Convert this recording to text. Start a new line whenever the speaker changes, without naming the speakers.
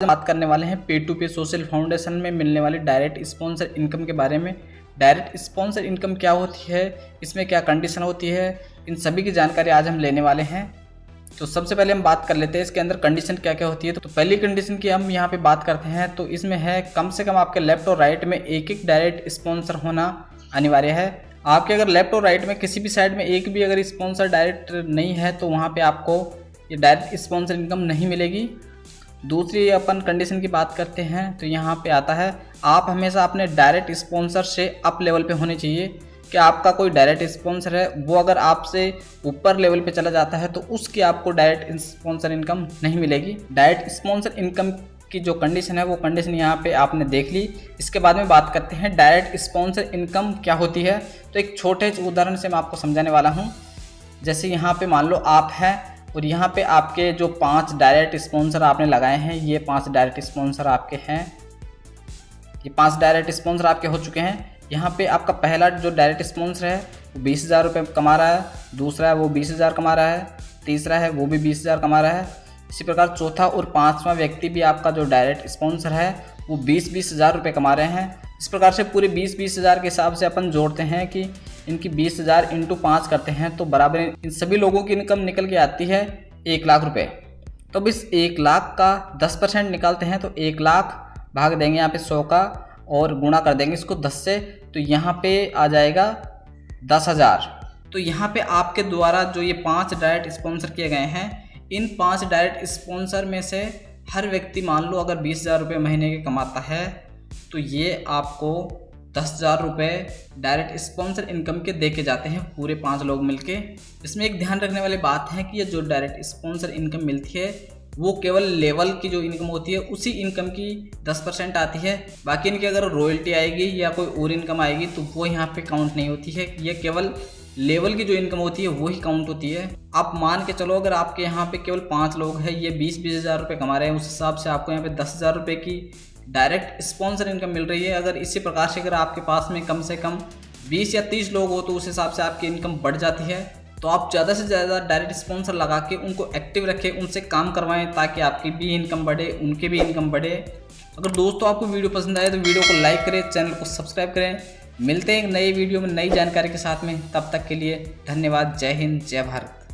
बात करने वाले हैं पे टू पे सोशल फाउंडेशन में मिलने वाली डायरेक्ट स्पॉन्सर इनकम के बारे में। डायरेक्ट स्पॉन्सर इनकम क्या होती है, इसमें क्या कंडीशन होती है, इन सभी की जानकारी आज हम लेने वाले हैं। तो सबसे पहले हम बात कर लेते हैं इसके अंदर कंडीशन क्या क्या होती है। तो पहली कंडीशन की हम यहाँ पे बात करते हैं तो इसमें है कम से कम आपके लेफ्ट और राइट में एक एक डायरेक्ट स्पॉन्सर होना अनिवार्य है। आपके अगर लेफ्ट और राइट में किसी भी साइड में एक भी अगर स्पॉन्सर डायरेक्ट नहीं है तो वहाँ पे आपको ये डायरेक्ट स्पॉन्सर इनकम नहीं मिलेगी। दूसरी अपन कंडीशन की बात करते हैं तो यहाँ पे आता है आप हमेशा अपने डायरेक्ट स्पॉन्सर से अप लेवल पे होने चाहिए। कि आपका कोई डायरेक्ट स्पॉन्सर है वो अगर आपसे ऊपर लेवल पे चला जाता है तो उसकी आपको डायरेक्ट स्पॉन्सर इनकम नहीं मिलेगी। डायरेक्ट स्पॉन्सर इनकम की जो कंडीशन है वो कंडीशन यहाँ पे आपने देख ली। इसके बाद में बात करते हैं डायरेक्ट स्पॉन्सर इनकम क्या होती है। तो एक छोटे उदाहरण से मैं आपको समझाने वाला हूँ। जैसे यहाँ पे मान लो आप हैं और यहाँ पे आपके जो 5 डायरेक्ट स्पॉन्सर आपने लगाए हैं, ये 5 डायरेक्ट स्पॉन्सर आपके हैं, ये 5 डायरेक्ट स्पॉन्सर आपके हो चुके हैं। यहाँ पे आपका पहला जो डायरेक्ट स्पॉन्सर है वो 20,000 रुपये कमा रहा है, दूसरा है वो 20,000 कमा रहा है, तीसरा है वो भी 20,000 कमा रहा है। इसी प्रकार चौथा और 5वां व्यक्ति भी आपका जो डायरेक्ट स्पॉन्सर है वो 20,000 रुपये कमा रहे हैं। इस प्रकार से पूरे 20,000 के हिसाब से अपन जोड़ते हैं कि इनकी 20,000 इंटू 5 करते हैं तो बराबर इन सभी लोगों की इनकम निकल के आती है 1 लाख रुपये। तो अब इस 1 लाख का 10% निकालते हैं तो 1 लाख भाग देंगे यहाँ पे 100 का और गुणा कर देंगे इसको 10 से, तो यहाँ पे आ जाएगा 10,000। तो यहाँ पे आपके द्वारा जो ये 5 डायरेक्ट स्पॉन्सर किए गए हैं, इन 5 डायरेक्ट स्पॉन्सर में से हर व्यक्ति मान लो अगर 20,000 रुपये महीने के कमाता है तो ये आपको 10,000 रुपये डायरेक्ट स्पॉन्सर इनकम के दे के जाते हैं पूरे 5 लोग मिलके। इसमें एक ध्यान रखने वाली बात है कि ये जो डायरेक्ट स्पॉन्सर इनकम मिलती है वो केवल लेवल की जो इनकम होती है उसी इनकम की 10% आती है। बाकी इनकी अगर रॉयल्टी आएगी या कोई और इनकम आएगी तो वो यहाँ पे काउंट नहीं होती है। ये केवल लेवल की जो इनकम होती है वही काउंट होती है। आप मान के चलो अगर आपके यहाँ पे केवल 5 लोग हैं, ये 20,000 रुपये कमा रहे हैं, उस हिसाब से आपको यहाँ पे 10,000 रुपये की डायरेक्ट स्पॉन्सर इनकम मिल रही है। अगर इसी प्रकार से अगर आपके पास में कम से कम 20 या 30 लोग हो तो उस हिसाब से आपकी इनकम बढ़ जाती है। तो आप ज़्यादा से ज़्यादा डायरेक्ट स्पॉन्सर लगा के उनको एक्टिव रखें, उनसे काम करवाएं ताकि आपकी भी इनकम बढ़े, उनकी भी इनकम बढ़े। अगर दोस्तों आपको वीडियो पसंद आए तो वीडियो को लाइक करें, चैनल को सब्सक्राइब करें। मिलते हैं एक नई वीडियो में नई जानकारी के साथ में, तब तक के लिए धन्यवाद। जय हिंद, जय भारत।